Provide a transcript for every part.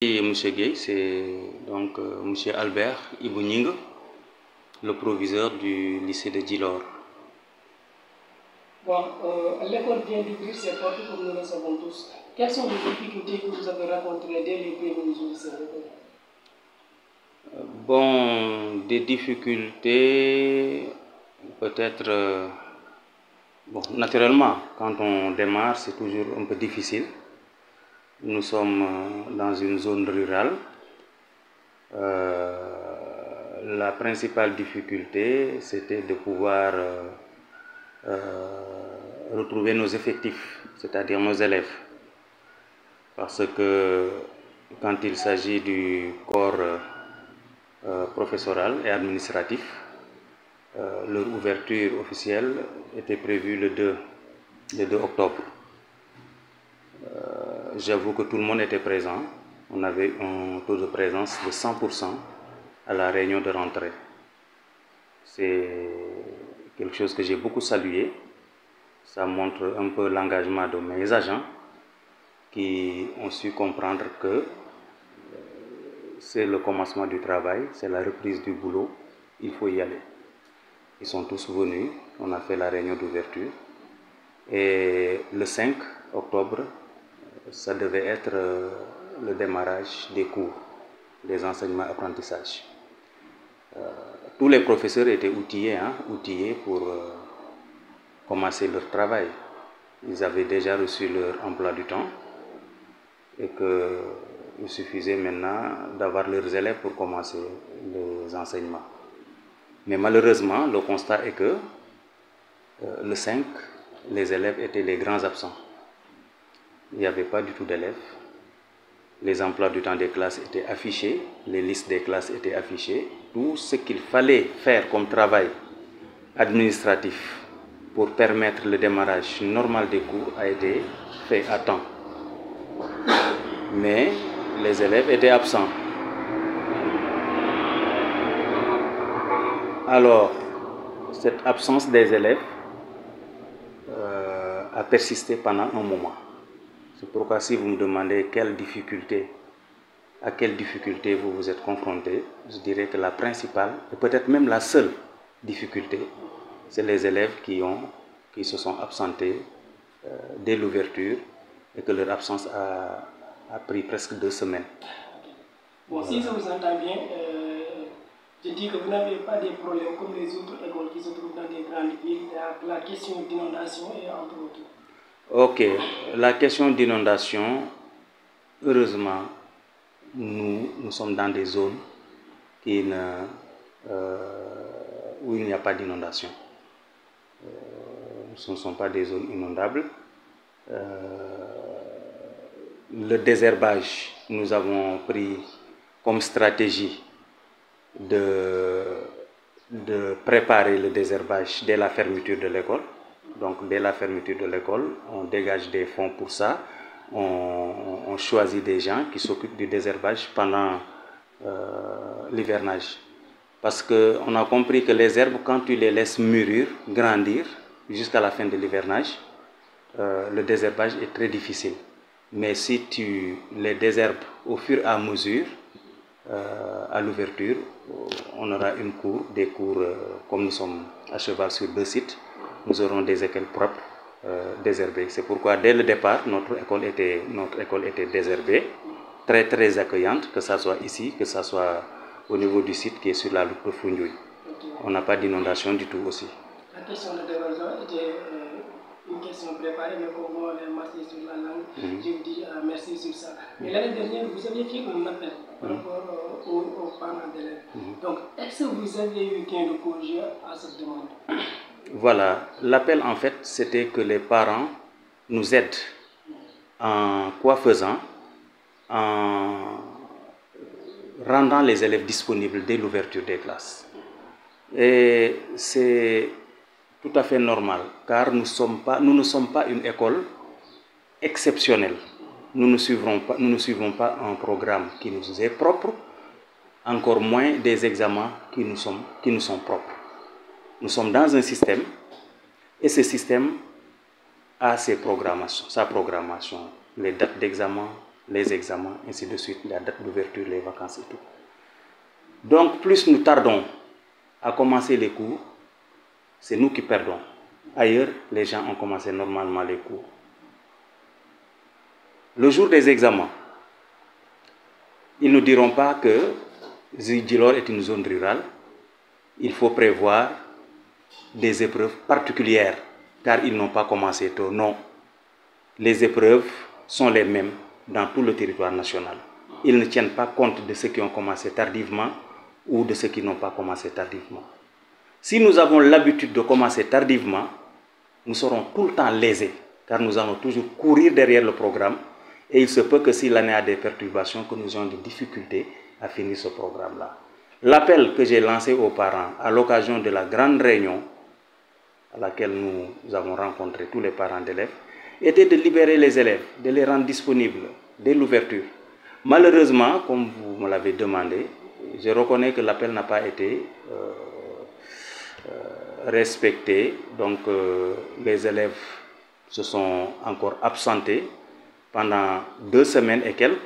Et Monsieur Gueye, c'est donc Monsieur Albert Ibouning, le proviseur du lycée de Djilor. Bon, l'école vient d'ouvrir ses portes, comme nous le savons tous. Quelles sont les difficultés que vous avez rencontrées dès les premiers jours de cette école? Bon, des difficultés, peut-être, bon, naturellement, quand on démarre, c'est toujours un peu difficile. Nous sommes dans une zone rurale. La principale difficulté, c'était de pouvoir retrouver nos effectifs, c'est-à-dire nos élèves. Parce que quand il s'agit du corps professoral et administratif, leur ouverture officielle était prévue le 2 octobre. J'avoue que tout le monde était présent. On avait un taux de présence de 100% à la réunion de rentrée. C'est quelque chose que j'ai beaucoup salué. Ça montre un peu l'engagement de mes agents qui ont su comprendre que c'est le commencement du travail, c'est la reprise du boulot, il faut y aller. Ils sont tous venus, on a fait la réunion d'ouverture et le 5 octobre, ça devait être le démarrage des cours, des enseignements-apprentissages. Tous les professeurs étaient outillés pour commencer leur travail. Ils avaient déjà reçu leur emploi du temps et qu'il suffisait maintenant d'avoir leurs élèves pour commencer les enseignements. Mais malheureusement, le constat est que le 5, les élèves étaient les grands absents. Il n'y avait pas du tout d'élèves. Les emplois du temps des classes étaient affichés, les listes des classes étaient affichées. Tout ce qu'il fallait faire comme travail administratif pour permettre le démarrage normal des cours a été fait à temps. Mais les élèves étaient absents. Alors, cette absence des élèves a persisté pendant un moment. C'est pourquoi si vous me demandez à quelle difficulté vous vous êtes confronté, je dirais que la principale, et peut-être même la seule difficulté, c'est les élèves qui se sont absentés dès l'ouverture et que leur absence a pris presque 2 semaines. Bon, si je vous entends bien, je dis que vous n'avez pas des problèmes comme les autres écoles qui se trouvent dans des grandes villes, la question d'inondation et entre autres. Ok, la question d'inondation, heureusement, nous sommes dans des zones où il n'y a pas d'inondation. Ce ne sont pas des zones inondables. Le désherbage, nous avons pris comme stratégie de préparer le désherbage dès la fermeture de l'école. Donc dès la fermeture de l'école, on dégage des fonds pour ça. On choisit des gens qui s'occupent du désherbage pendant l'hivernage. Parce qu'on a compris que les herbes, quand tu les laisses mûrir, grandir jusqu'à la fin de l'hivernage, le désherbage est très difficile. Mais si tu les désherbes au fur et à mesure, à l'ouverture, on aura des cours, comme nous sommes à cheval sur 2 sites, nous aurons des écoles propres désherbées. C'est pourquoi dès le départ, notre école était désherbée, très accueillante, que ce soit ici, que ce soit au niveau du site qui est sur la route de Foundiouille. On n'a pas d'inondation du tout aussi. La question de déversement était une question préparée, mais comme vous m'avez marqué sur la langue, je vous dis merci sur ça. Mais l'année dernière, vous aviez fait un appel par rapport aux parents d'élèves. Donc, est-ce que vous avez eu gain de congé à cette demande? Voilà, l'appel en fait, c'était que les parents nous aident en quoi faisant? En rendant les élèves disponibles dès l'ouverture des classes. Et c'est tout à fait normal, car nous ne sommes pas une école exceptionnelle. Nous ne suivons pas un programme qui nous est propre, encore moins des examens qui nous sont propres. Nous sommes dans un système, et ce système a sa programmation, les dates d'examen, les examens, ainsi de suite, la date d'ouverture, les vacances et tout. Donc, plus nous tardons à commencer les cours, c'est nous qui perdons. Ailleurs, les gens ont commencé normalement les cours. Le jour des examens, ils ne diront pas que Djilor est une zone rurale. Il faut prévoir des épreuves particulières, car ils n'ont pas commencé tôt. Non, les épreuves sont les mêmes dans tout le territoire national. Ils ne tiennent pas compte de ceux qui ont commencé tardivement ou de ceux qui n'ont pas commencé tardivement. Si nous avons l'habitude de commencer tardivement, nous serons tout le temps lésés, car nous allons toujours courir derrière le programme, et il se peut que si l'année a des perturbations, que nous ayons des difficultés à finir ce programme-là. L'appel que j'ai lancé aux parents à l'occasion de la grande réunion à laquelle nous avons rencontré tous les parents d'élèves était de libérer les élèves, de les rendre disponibles dès l'ouverture. Malheureusement, comme vous me l'avez demandé, je reconnais que l'appel n'a pas été respecté. Donc les élèves se sont encore absentés pendant 2 semaines et quelques.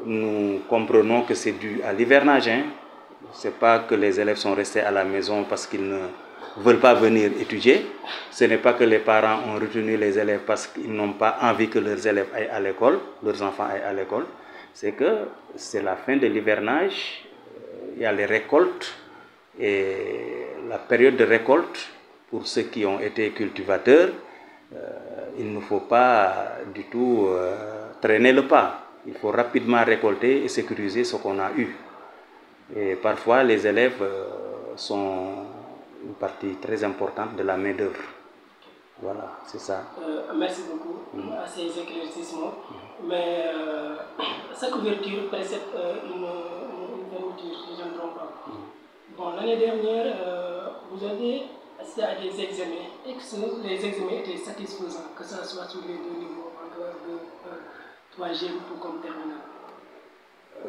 Nous comprenons que c'est dû à l'hivernage. Ce n'est pas que les élèves sont restés à la maison parce qu'ils ne veulent pas venir étudier. Ce n'est pas que les parents ont retenu les élèves parce qu'ils n'ont pas envie que leurs élèves aillent à l'école, leurs enfants aillent à l'école. C'est que c'est la fin de l'hivernage, il y a les récoltes et la période de récolte pour ceux qui ont été cultivateurs, il ne faut pas du tout traîner le pas. Il faut rapidement récolter et sécuriser ce qu'on a eu. Et parfois, les élèves sont une partie très importante de la main-d'œuvre. Voilà, c'est ça. Merci beaucoup à ces éclaircissements. Mais cette ouverture précède une fermeture, si je ne me trompe pas. Bon, l'année dernière, vous avez assisté à des examens. Est-ce que les examens étaient satisfaisants, que ce soit sur les 2 niveaux, en classe de 3e ou comme terminale?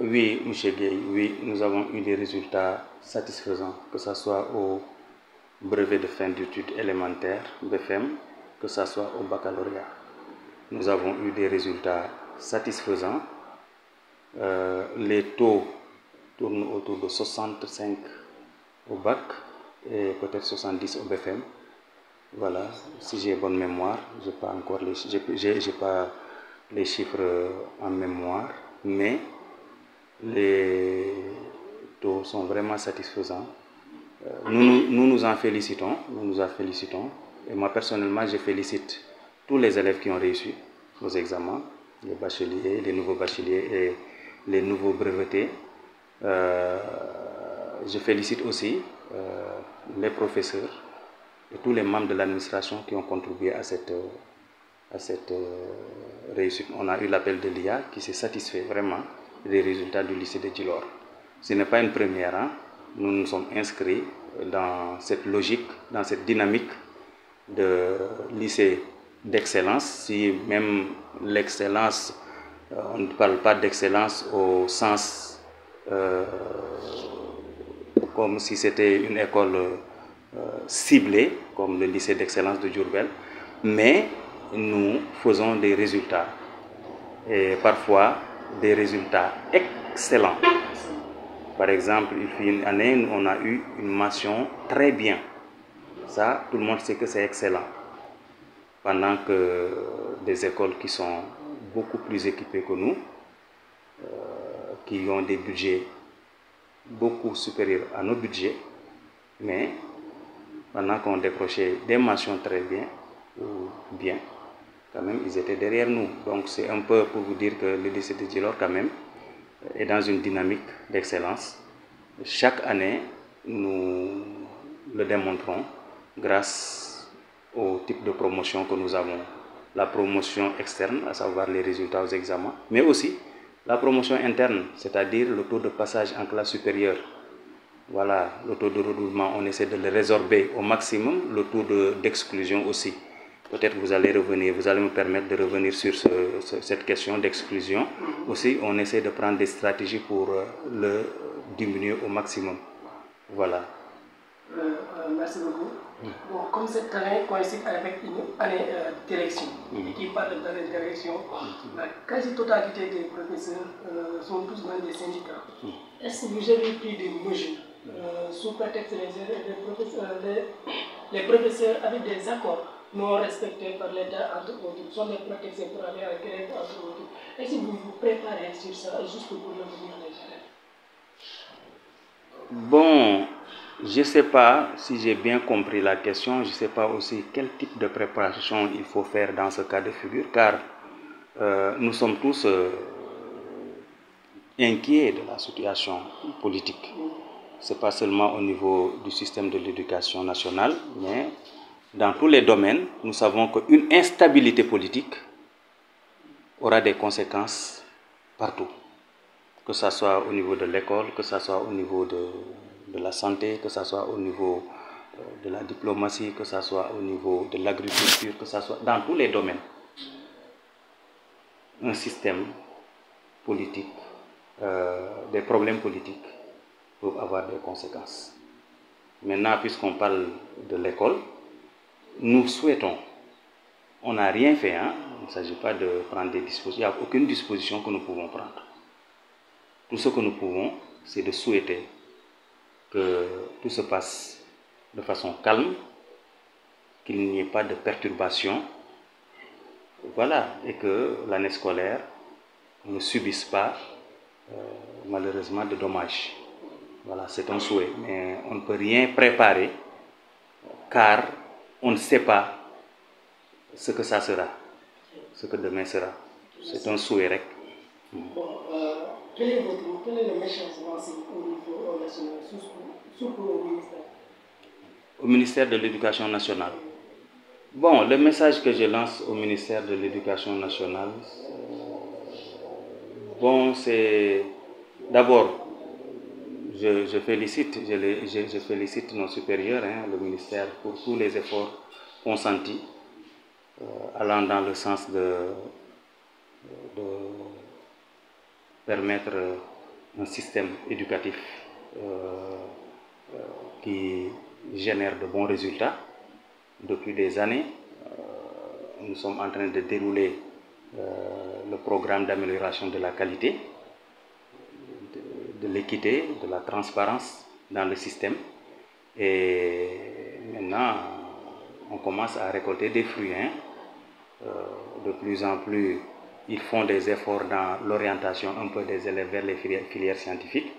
Oui, M. Gueye, oui, nous avons eu des résultats satisfaisants, que ce soit au brevet de fin d'études élémentaires, BFM, que ce soit au baccalauréat. Nous avons eu des résultats satisfaisants. Les taux tournent autour de 65 au bac et peut-être 70 au BFM. Voilà, si j'ai bonne mémoire, je n'ai pas encore les chiffres en mémoire, mais les taux sont vraiment satisfaisants. Nous nous en félicitons, et moi personnellement je félicite tous les élèves qui ont réussi aux examens, les bacheliers, les nouveaux bacheliers et les nouveaux brevetés. Je félicite aussi les professeurs et tous les membres de l'administration qui ont contribué à cette réussite. On a eu l'appel de l'IA qui s'est satisfait vraiment des résultats du lycée de Djilor. Ce n'est pas une première, hein. Nous nous sommes inscrits dans cette logique, dans cette dynamique de lycée d'excellence. Si même l'excellence, on ne parle pas d'excellence au sens comme si c'était une école ciblée, comme le lycée d'excellence de Diourbel, mais nous faisons des résultats, et parfois des résultats excellents. Par exemple, il fut une année où on a eu une mention très bien. Ça, tout le monde sait que c'est excellent. Pendant que des écoles qui sont beaucoup plus équipées que nous, qui ont des budgets beaucoup supérieurs à nos budgets, mais pendant qu'on décrochait des mentions très bien, ou bien, quand même, ils étaient derrière nous. Donc c'est un peu pour vous dire que le lycée de Djilor, quand même, est dans une dynamique d'excellence. Chaque année, nous le démontrons grâce au type de promotion que nous avons. La promotion externe, à savoir les résultats aux examens, mais aussi la promotion interne, c'est-à-dire le taux de passage en classe supérieure. Voilà, le taux de redoublement, on essaie de le résorber au maximum, le taux d'exclusion aussi. Peut-être vous allez me permettre de revenir sur cette question d'exclusion. Aussi, on essaie de prendre des stratégies pour le diminuer au maximum. Voilà. Merci beaucoup. Bon, comme cette année coïncide avec une année d'élection, et qui parle d'année d'élection, la quasi-totalité des professeurs sont tous dans des syndicats. Est-ce que vous avez pris des mesures sous prétexte les professeurs avec des accords non respectés par l'État, entre autres, sont des prétextes pour aller à la grève, entre autres? Est-ce que vous vous préparez sur ça, juste pour revenir les élèves? Bon, je ne sais pas si j'ai bien compris la question, je ne sais pas aussi quel type de préparation il faut faire dans ce cas de figure, car nous sommes tous inquiets de la situation politique. Ce n'est pas seulement au niveau du système de l'éducation nationale, mais dans tous les domaines, nous savons qu'une instabilité politique aura des conséquences partout. Que ce soit au niveau de l'école, que ce soit au niveau de la santé, que ce soit au niveau de la diplomatie, que ce soit au niveau de l'agriculture, que ce soit dans tous les domaines. Un système politique, des problèmes politiques peuvent avoir des conséquences. Maintenant, puisqu'on parle de l'école, nous souhaitons, on n'a rien fait, hein? Il ne s'agit pas de prendre des dispositions, il n'y a aucune disposition que nous pouvons prendre. Tout ce que nous pouvons, c'est de souhaiter que tout se passe de façon calme, qu'il n'y ait pas de perturbations, voilà, et que l'année scolaire ne subisse pas malheureusement de dommages. Voilà, c'est un souhait, mais on ne peut rien préparer car on ne sait pas ce que ça sera, ce que demain sera. C'est un souhait. Bon, quel est le message lancé au niveau national, surtout au ministère? Au ministère de l'Éducation nationale. Bon, le message que je lance au ministère de l'Éducation nationale, bon, c'est d'abord, je félicite nos supérieurs, hein, le ministère, pour tous les efforts consentis, allant dans le sens de permettre un système éducatif qui génère de bons résultats. Depuis des années, nous sommes en train de dérouler le programme d'amélioration de la qualité, de l'équité, de la transparence dans le système. Et maintenant, on commence à récolter des fruits. Hein. De plus en plus, ils font des efforts dans l'orientation un peu des élèves vers les filières scientifiques.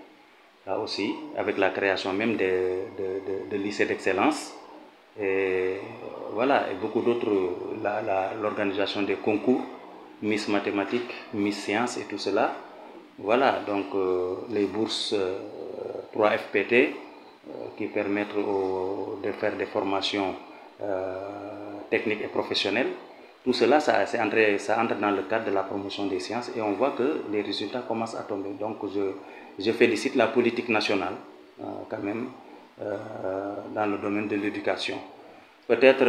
Là aussi, avec la création même de lycées d'excellence. Et voilà, et beaucoup d'autres, l'organisation des concours, Miss Mathématiques, Miss Sciences et tout cela. Voilà, donc les bourses 3FPT qui permettent de faire des formations techniques et professionnelles. Tout cela, ça entre dans le cadre de la promotion des sciences et on voit que les résultats commencent à tomber. Donc je félicite la politique nationale quand même dans le domaine de l'éducation. Peut-être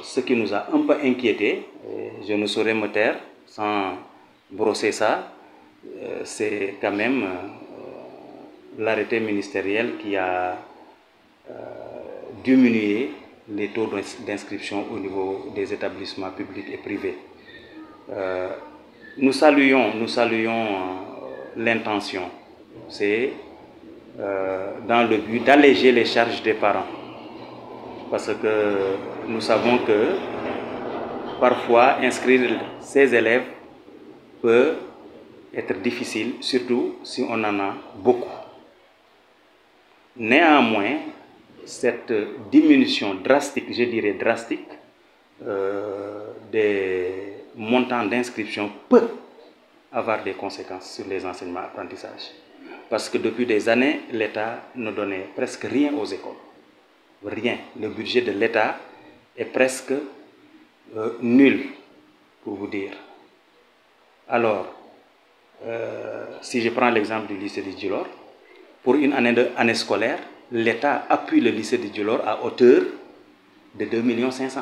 ce qui nous a un peu inquiétés, je ne saurais me taire sans brosser ça, c'est quand même l'arrêté ministériel qui a diminué les taux d'inscription au niveau des établissements publics et privés. Nous saluons l'intention, c'est dans le but d'alléger les charges des parents. Parce que nous savons que parfois inscrire ces élèves peut être difficile, surtout si on en a beaucoup. Néanmoins, cette diminution drastique, je dirais drastique, des montants d'inscription peut avoir des conséquences sur les enseignements apprentissages. Parce que depuis des années, l'État ne donnait presque rien aux écoles. Rien. Le budget de l'État est presque nul, pour vous dire. Alors, si je prends l'exemple du lycée de Djilor, pour une année scolaire, l'État appuie le lycée de Djilor à hauteur de 2 500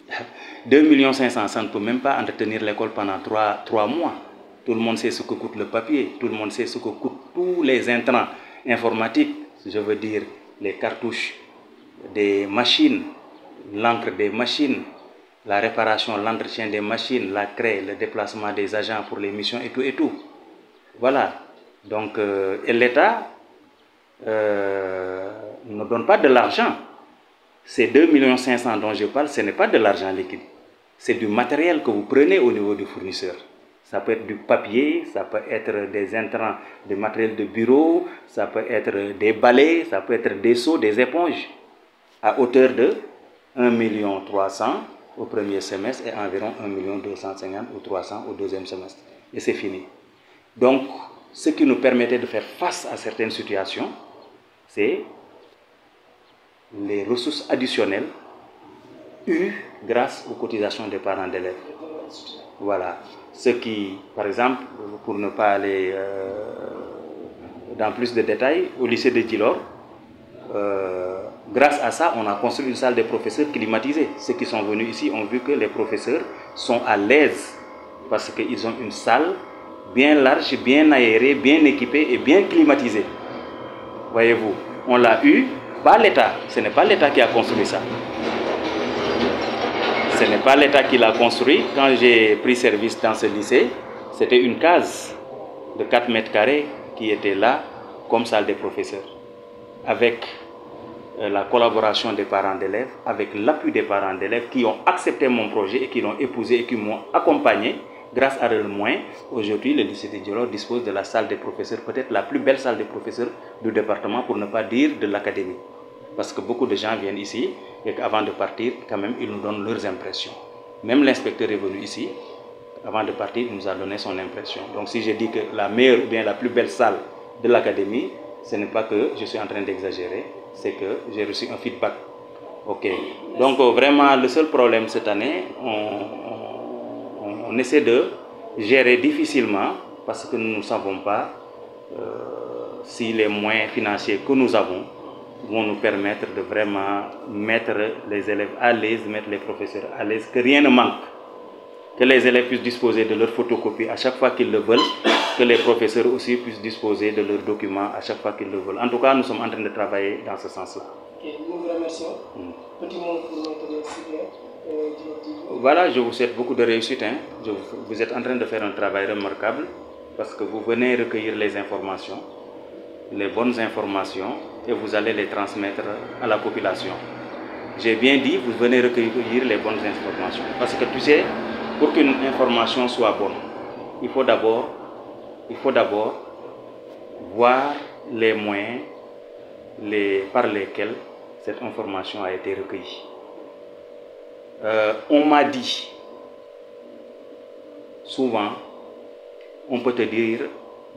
000. 2 500 000, ça ne peut même pas entretenir l'école pendant 3 mois. Tout le monde sait ce que coûte le papier, tout le monde sait ce que coûtent tous les intrants informatiques, je veux dire les cartouches des machines, l'encre des machines, la réparation, l'entretien des machines, la craie, le déplacement des agents pour les missions et tout et tout. Voilà. Donc, et l'État ne donne pas de l'argent. Ces 2,5 millions dont je parle, ce n'est pas de l'argent liquide. C'est du matériel que vous prenez au niveau du fournisseur. Ça peut être du papier, ça peut être des intrants, des matériels de bureau, ça peut être des balais, ça peut être des seaux, des éponges, à hauteur de 1,3 million au premier semestre et environ 1,250 million ou 300 au deuxième semestre. Et c'est fini. Donc, ce qui nous permettait de faire face à certaines situations, c'est les ressources additionnelles eues grâce aux cotisations des parents d'élèves. Voilà. Ce qui, par exemple, pour ne pas aller dans plus de détails, au lycée de Djilor, grâce à ça, on a construit une salle de professeurs climatisée. Ceux qui sont venus ici ont vu que les professeurs sont à l'aise parce qu'ils ont une salle bien large, bien aérée, bien équipée et bien climatisée. Voyez-vous, on l'a eu, pas l'État. Ce n'est pas l'État qui a construit ça. Ce n'est pas l'État qui l'a construit. Quand j'ai pris service dans ce lycée, c'était une case de 4 mètres carrés qui était là comme salle des professeurs. Avec la collaboration des parents d'élèves, avec l'appui des parents d'élèves qui ont accepté mon projet et qui l'ont épousé et qui m'ont accompagné. Grâce à leurs moyens, aujourd'hui, le lycée de Djilor dispose de la salle des professeurs, peut-être la plus belle salle des professeurs du département, pour ne pas dire de l'académie. Parce que beaucoup de gens viennent ici et qu'avant de partir, quand même, ils nous donnent leurs impressions. Même l'inspecteur est venu ici, avant de partir, il nous a donné son impression. Donc si je dis que la meilleure ou bien la plus belle salle de l'académie, ce n'est pas que je suis en train d'exagérer, c'est que j'ai reçu un feedback. Ok. Donc vraiment, le seul problème cette année, on essaie de gérer difficilement parce que nous ne savons pas si les moyens financiers que nous avons vont nous permettre de vraiment mettre les élèves à l'aise, mettre les professeurs à l'aise, que rien ne manque, que les élèves puissent disposer de leurs photocopies à chaque fois qu'ils le veulent, que les professeurs aussi puissent disposer de leurs documents à chaque fois qu'ils le veulent. En tout cas, nous sommes en train de travailler dans ce sens-là. Okay, nous vous remercions. Petit mot pour notre supérieur. Voilà, je vous souhaite beaucoup de réussite. Vous êtes en train de faire un travail remarquable parce que vous venez recueillir les informations, les bonnes informations, et vous allez les transmettre à la population. J'ai bien dit, vous venez recueillir les bonnes informations. Parce que tu sais, pour qu'une information soit bonne, il faut d'abord voir les moyens par lesquels cette information a été recueillie. On m'a dit, souvent, on peut te dire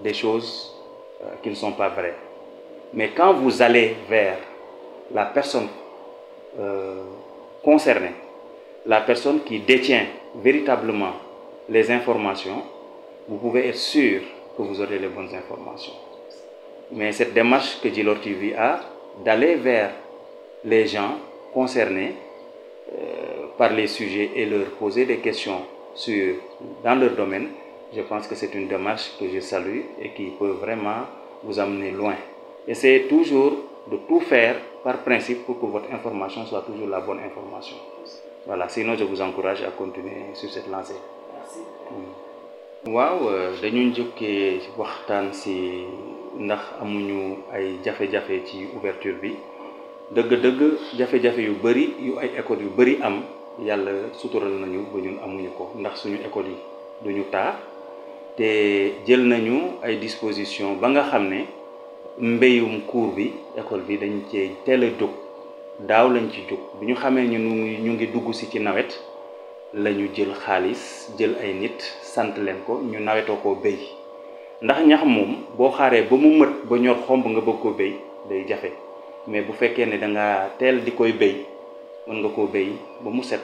des choses qui ne sont pas vraies. Mais quand vous allez vers la personne concernée, la personne qui détient véritablement les informations, vous pouvez être sûr que vous aurez les bonnes informations. Mais cette démarche que Djilor TV a, d'aller vers les gens concernés par les sujets et leur poser des questions dans leur domaine, je pense que c'est une démarche que je salue et qui peut vraiment vous amener loin. Essayez toujours de tout faire par principe pour que votre information soit toujours la bonne information. Voilà, sinon je vous encourage à continuer sur cette lancée. Merci. waaw dañu njëkkee waxtaan si ndax amuñu ay jafe-jafe ci ouverture bi dëgg-dëgg jafe-jafe yu bëri yu ay écoles yu bëri am yàlla sutural nañu ba ñun amuñu ko ndax suñu école yi duñu taa te jël nañu ay dispositions ba nga xam ne mbéyum cours bi école bi dañ cee teel a jóg daaw lañ ci jóg bi ñu xamee ñu ngi dugg si ci nawet lañu jël xaalis jël ay nit sant leen ko ñu nawetoo koo béy ndax ñax moom boo xaaree ba mu mët ba ñor xomb nga bëgg koo béy day jafe mais bu fekkee ne da nga teel di koy béy mën nga koo béy ba mu set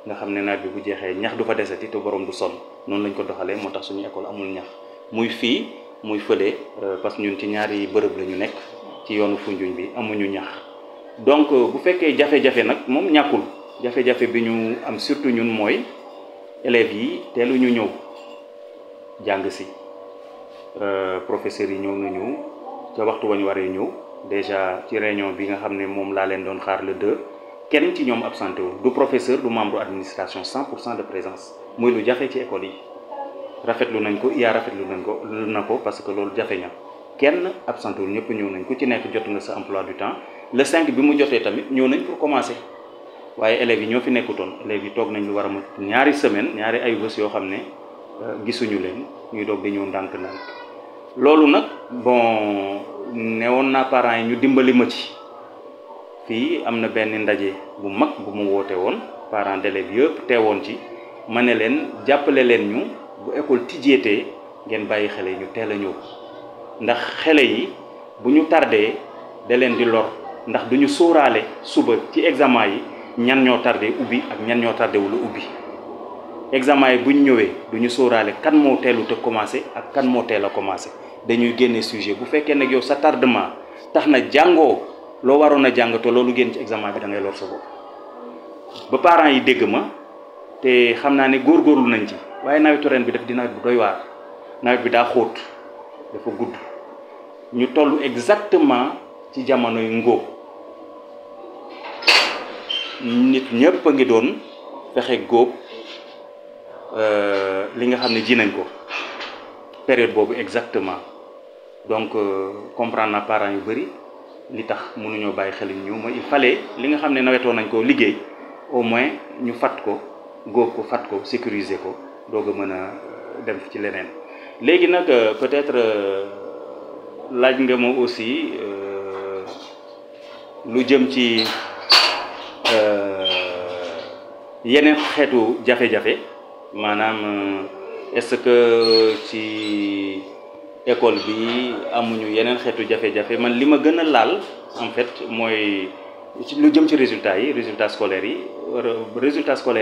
nga xam ne nawet bi bu jeexee ñax du fa desati te borom du sonn noonu lañ ko doxalee moo tax suñu école amul ñax muy fii muy fële parce que ñun ci ñaari bërëb la ñu nekk ci yoonu Foundiougne bi amuñu ñax donc bu fekkee jafe-jafe nag moom ñàkkul jafe-jafe bi ñu am surtout ñun mooy élèves yi teelu ñu ñëw jàng si professeurs yi ñëw nañu ca waxtu wañu waree ñëw déjà ci réunion bi nga xam ne moom laa leen doon xaar le 2 kenn ci ñoom absenté wu du professeur du membre administration 100% de présence muy lu jafe ci école yi rafetlu nañ ko yaa rafetlu nañ ko parce que loolu jafe na kenn absenté wul ñëpp ñëw nañ ku ci nekk jot nga sa emploi du temps le 5 bi mu jotee tamit ñëw nañ pour commencer waaye élèves yi ñoo fi nekkutoon élèves yi toog nañ lu war a mot ñaari semaine ñaari ay bés yoo xam ne gisuñu leen ñuy doog di ñëw ndànk-ndànk loolu nag bon newoon naa parents yi ñu dimbali ma ci fii am na benn ndaje bu mag bu mu woote woon parents d'élèves yëpp teewoon ci ma ne leen jàppale leen ñu bu école tijjeetee ngeen bàyyi xale yi ñu teel a ñëw ndax xale yi bu ñu tardé da leen di lor ndax du ñu sóoraale suba ci examen yi ñan ñoo tardé ubbi ak ñan ñoo tardé wula ubbi examen yi bu ñu ñëwee du ñu sóoraale kan moo teelut a commencé ak kan moo teel a commencé dañuy génne sujet bu fekkee nag yow sa tardement tax na jàngoo loo waroon a jàng te loolu génn ci examen bi da ngay lor sa bopp ba parents yi dégg ma te xam naa ne góorgóorlu nañ ci waaye nawetu ren bi def di nawet bu doy waar nawet bi daa xóot dafa gudd ñu toll exactement ci jamonoy ngóob nit ñëpp a ngi doon fexe góob li nga xam ne ji nañ ko période boobu exactement donc comprendre na parents yu bëri li tax mënuñoo bàyyi xel ñu mooy il fallait li nga xam ne nawetoo nañ ko liggéey au moins ñu fat ko góob ko fat ko sécuriser ko doog a mën a dem ci leneen léegi nag peut-être laaj nga ma aussi lu jëm ci yeneen xeetu jafe-jafe maanaam est-ce que ci école bi amuñu yeneen xeetu jafe-jafe man li ma gën a laal en fait mooy lu jëm ci résultats yi résultats scolaires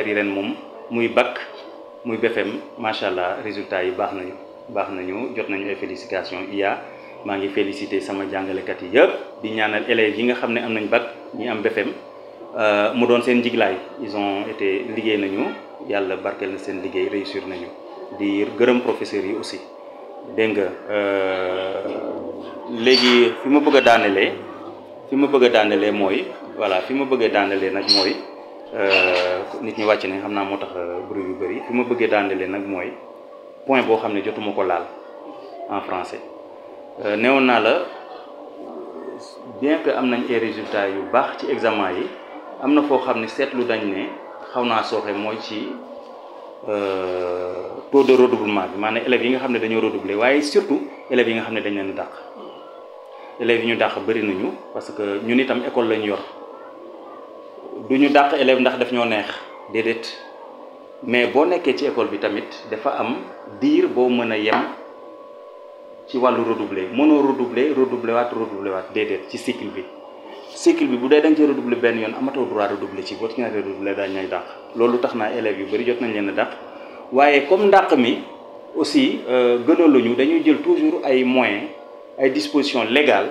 yi ren moom muy bac muy BFEM macha allah résultats yi baax nañu jot nañu ay félicitations iya maa ngi féliciter sama jàngalekat yi yëpp di ñaanal élèves yi nga xam ne am nañ bac ñi am BFEM mu doon seen njiglaay ils ont été liggéey nañu yàlla barkeel na seen liggéey réussir nañu di gërëm professeurs yi aussi dégg nga léegi fi ma bëgg a daanelee mooy voilà fi ma bëggee daanelee nag mooy nit ñi wàcc nañ xam naa moo tax bruit yu bëri fi ma bëggee daanelee nag mooy point boo xam ne jotuma ko laal en français newoon naa la bien que am nañ ay résultats yu baax ci examen yi am na foo xam ne seetlu dañ ne xaw naa sooxe mooy ci taux de redoublement bi maanaam élèves yi nga xam ne dañoo redoubler waaye surtout élèves yi nga xam ne dañ leen dàq élèves yi ñu dàq bëri nañu parce que ñun itam école lañu yor du ñu dàq élèves ndax daf ñoo neex déedéet mais boo nekkee ci école bi tamit dafa am diir boo mën a yem ci wàllu redoubler mënoo redoubler waat déedéet ci cycle bi bu dee da nga ci redoubler benn yoon amatoo droit redoubler ci boo ci ñaari redoubler daañu lay dàq loolu tax naa élèves yu bëri jot nañ leen a dàq waaye comme ndàq mi aussi gënaluñu dañuy jël toujours ay moyens ay dispositions légales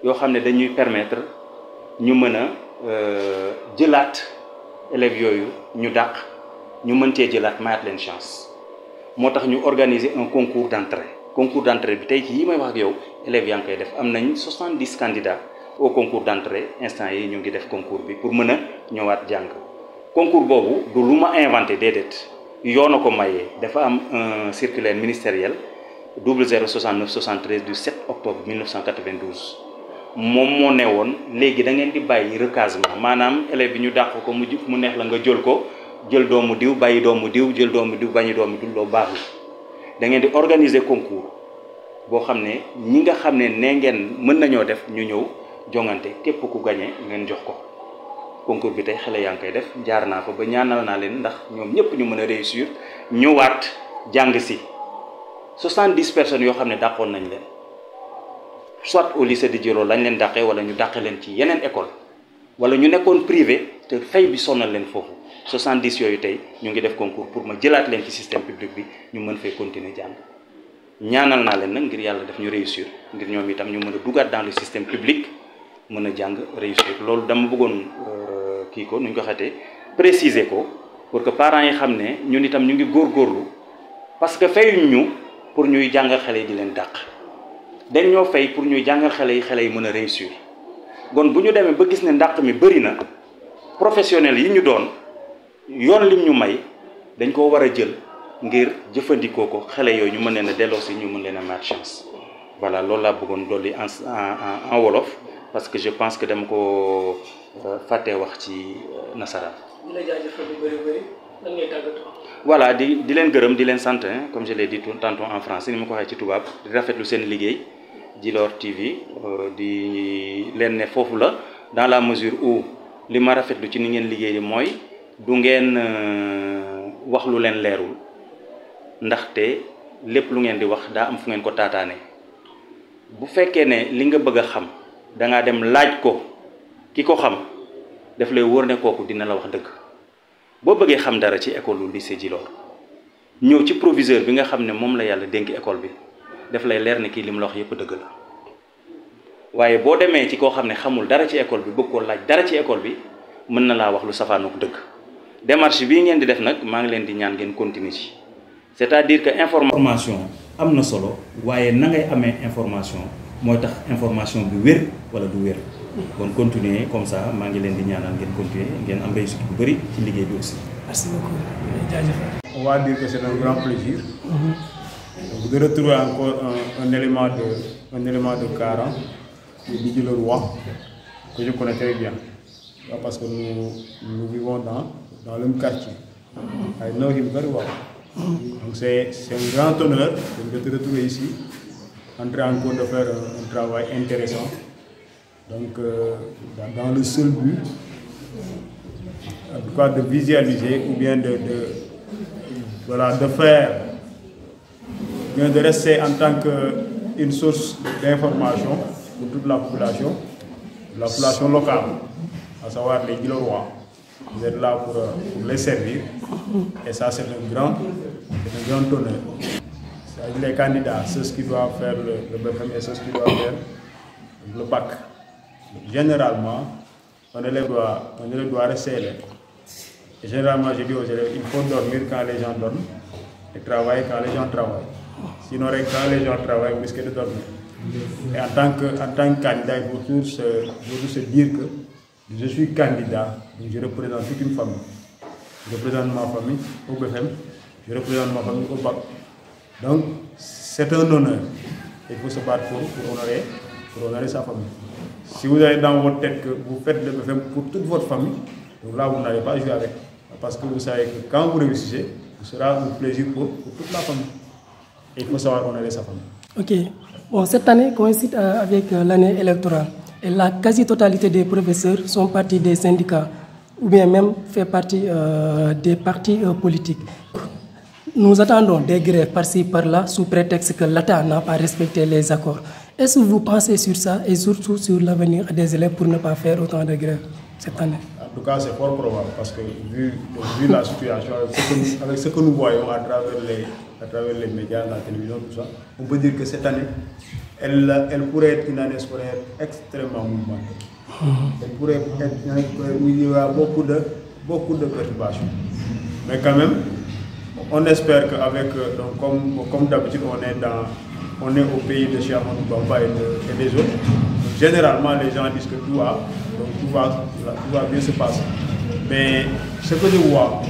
yoo xam ne dañuy permettre ñu mën a jëlaat élèves yooyu ñu dàq ñu mën cee jëlaat mayaat leen chance moo tax ñu organiser un concours d'entrée bi tey ci yi may wax ak yow élèves yaa ngi koy def am nañ 70 candidats au concours d'entrée instant yi ñu ngi def concours bi pour mën a ñëwaat jàng concours boobu du lu ma inventé déedéet yoon a ko mayee dafa am un circulaire ministériel 0069 73 du 7 octobre 1992 moom moo ne woon léegi da ngeen di bàyyi recasement maanaam élève bi ñu dàq ko mu neex la nga jël ko jël doomu diw bàyyi doomu diw jël doomu diw bàyyi doomu diw loo baaxul da ngeen di organiser concours boo xam ne ñi nga xam ne nee ngeen mën nañoo def ñu ñëw jongante képp ku gagné ngeen jox ko concours bi tey xale yaa ngi koy def jaar naa fa ba ñaanal naa leen ndax ñoom ñëpp ñu mën a réussir ñëwaat jàng si 70 personnes yoo xam ne dàqoon nañ leen soit au lycée de Djiro lañ leen dàqee wala ñu dàqee leen ci yeneen école wala ñu nekkoon privé te fay bi sonal leen foofu 70 yooyu tey ñu ngi def concours pour ma jëlaat leen ci système public bi ñu mën fay continuer jàng ñaanal naa leen nag ngir yàlla def ñu réussir ngir ñoom itam ñu mën a dugaat dans le système public mën a jàng réussir loolu dama bëggoon kii ko nuñ ko xatee préciser ko pour que parents yi xam ne ñun itam ñu ngi góorgóorlu parce que fayuñ ñu pour ñuy jàngal xale yi di leen dàq dañ ñoo fay pour ñuy jàngal xale yi mën a réussir kon bu ñu demee ba gis ne ndàq mi bëri na professionnel yi ñu doon yoon lim ñu may dañ koo war a jël ngir jëfandikoo ko xale yooyu ñu mën leen a delloosi ñu mën leen a may chance voilà loolu laa bëggoon dolli en wolof parce que je pense que dama ko fàttee wax ci nasaraan. di la jaajëfal bu bëri lan ngay tàggatoo. voilà di leen gërëm di leen sant comme je l'ai dit tantôt en français ni ma ko waxee ci tubaab di rafetlu seen liggéey Djilor TV di leen ne foofu la dans la mesure où li ma rafetlu ci ni ngeen liggéey mooy du ngeen wax lu leen leerul ndaxte lépp lu ngeen di wax daa am fu ngeen ko taataane bu fekkee ne li nga bëgg a xam da ngaa dem laaj ko ki ko xam daf lay wóor ne kooku dina la wax dëgg boo bëggee xam dara ci école lu lycée Djilor ñëw ci proviseur bi nga xam ne moom la yàlla dénk école bi daf lay leer ne kii li mu la wax yëpp dëgg la waaye boo demee ci koo xam ne xamul dara ci école bi bëgg koo laaj dara ci école bi mën na laa wax lu safaanook dëgg démarche bii ngeen di def nag maa ngi leen di ñaan ngeen continuer ci c'est-à-dire que information am na solo waaye na ngay amee information mooy tax information bi wér wala du wér kon continuer comme ça maa ngi leen di ñaanal ngeen continuer ngeen am réussite bu bëri ci liggéey bi aussi. merci beaucoup. On va dire que c'est un grand plaisir de retrouver encore un élément de Kara, de Djilor, que je connais très bien. Parce que nous vivons dans le même quartier. I know him very well. Donc c'est un grand honneur de te retrouver ici, en train encore de faire un travail intéressant. Donc dans le seul but en tout cas de visualiser ou bien de faire, bien de rester en tant qu'une source d'information pour toute la population locale, à savoir les Djilorois. Vous êtes là pour les servir et ça c'est un grand honneur. C'est les candidats, ceux qui doivent faire le BFM et ceux qui doivent faire le bac. Généralement, un élève doit rester élève. Et généralement, je dis aux élèves, il faut dormir quand les gens dorment et travailler quand les gens travaillent. Sinon, quand les gens travaillent, vous risquez de dormir. Et en tant que candidat, il faut toujours se dire que je suis candidat, donc je représente toute une famille. Je représente ma famille au BFM, je représente ma famille au BAC. Donc, c'est un honneur. Il faut se battre pour honorer sa famille. Si vous avez dans votre tête que vous faites le BFM pour toute votre famille, donc là, vous n'allez pas jouer avec. Parce que vous savez que quand vous réussissez, ce sera un plaisir pour toute la famille. Et il faut savoir honorer sa famille. Ok. Bon, cette année coïncide avec l'année électorale. Et la quasi-totalité des professeurs sont partis des syndicats ou bien même fait partie des partis politiques. Nous attendons des grèves par-ci, par-là, sous prétexte que l'État n'a pas respecté les accords. Est-ce que vous pensez sur ça et surtout sur l'avenir des élèves pour ne pas faire autant de grèves cette année? En tout cas, c'est fort probable parce que vu la situation, avec ce que nous voyons à travers les médias, la télévision, tout ça, on peut dire que cette année, elle pourrait être une année scolaire extrêmement mouvementée. Elle pourrait être une année où il y aura beaucoup de perturbations. Mais quand même, on espère qu'avec, comme d'habitude, on est au pays de Cheikh Ahmadou Bamba et des autres. Donc, généralement, les gens disent que tout va bien se passer. Mais ce que je vois,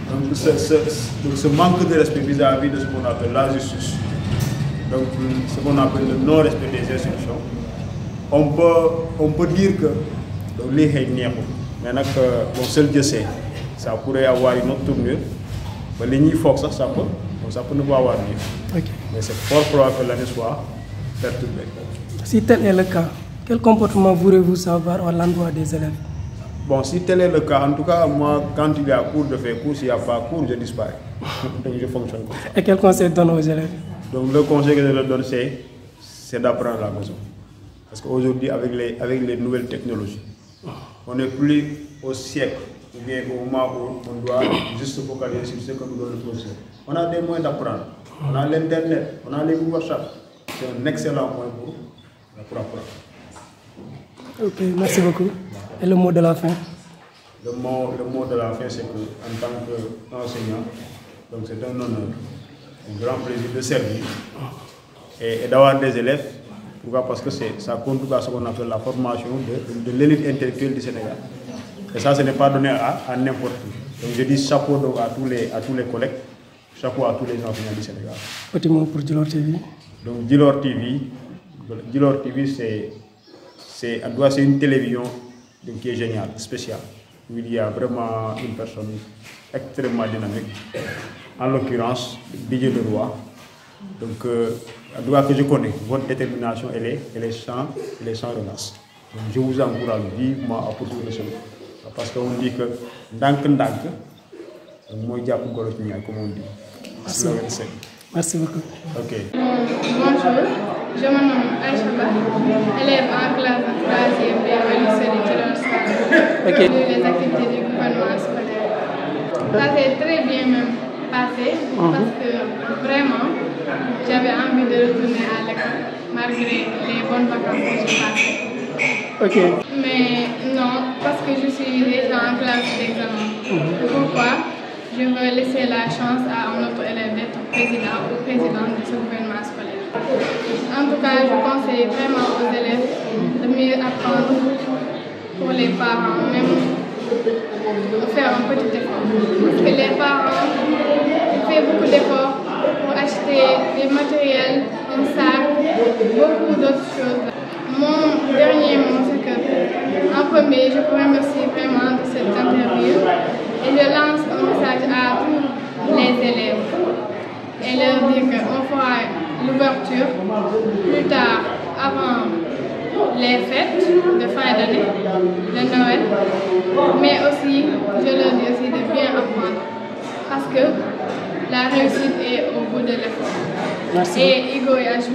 donc, ce manque de respect vis-à-vis de ce qu'on appelle la justice, donc ce qu'on appelle le non-respect des institutions, on peut dire que les gens maintenant que seul Dieu sait, ça pourrait avoir une autre tournure. Mais les nids ça peut ne pas avoir lieu. Okay. Mais c'est fort probable que l'année soit perturbée. Si tel est le cas, quel comportement voulez-vous savoir à l'endroit des élèves? Bon, si tel est le cas, en tout cas, moi, quand il y a cours, je fais cours. S'il n'y a pas cours, je disparais. Donc, je fonctionne comme ça. Et quel conseil donne aux élèves? Donc, le conseil que je leur donne, c'est d'apprendre à la maison. Parce qu'aujourd'hui, avec les nouvelles technologies, on n'est plus au siècle, ou bien au moment où on doit juste se focaliser sur ce que nous donne le professeur. On a des moyens d'apprendre. On a l'Internet, on a les groupes WhatsApp. C'est un excellent moyen pour apprendre. Ok, merci beaucoup. Et le mot de la fin? Le mot de la fin, c'est qu'en tant qu'enseignant, donc c'est un honneur, un grand plaisir de servir et d'avoir des élèves Pourquoi? Parce que ça contribue à ce qu'on appelle la formation de l'élite intellectuelle du Sénégal. Et ça, ce n'est pas donné à n'importe qui. Donc je dis chapeau donc à tous les collègues, chapeau à tous les enseignants du Sénégal. Petit mot pour Djilor TV. Donc Djilor TV, c'est une télévision qui est géniale, spéciale, où il y a vraiment une personne extrêmement dynamique, en l'occurrence Didier Leroy. Donc, que je connais, votre détermination, elle est sans relâche. Donc, je vous encourage vivement à poursuivre cela. Parce qu'on dit que dank, moi, comme on dit. Merci beaucoup. Ok. Bonjour, je me nomme Aïchaba, élève en classe de 3e au lycée de Djilor. Les activités du gouvernement scolaire. Ça s'est très bien même passé parce que vraiment j'avais envie de retourner à l'école malgré les bonnes vacances que j'ai passées. Mais non, parce que je suis déjà en classe d'examen. Pourquoi? Je veux laisser la chance à un autre élève d'être président ou présidente de ce gouvernement scolaire. En tout cas, je conseille vraiment aux élèves de mieux apprendre pour les parents, même faire un petit effort. Parce que les parents font beaucoup d'efforts pour acheter des matériels, un sac, beaucoup d'autres choses. Mon dernier mot, c'est que, en premier, je vous remercie vraiment de cette interview et je lance un message à tous les élèves et leur dire qu'on fera l'ouverture plus tard, avant les fêtes de fin d'année, de Noël, mais aussi, je leur dis aussi de bien apprendre parce que la réussite est au bout de l'effort. Et Hugo et Ajou,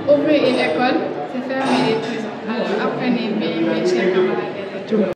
ouvrir une école, c'est fermer les prisons. Alors apprenez bien, mes chers camarades.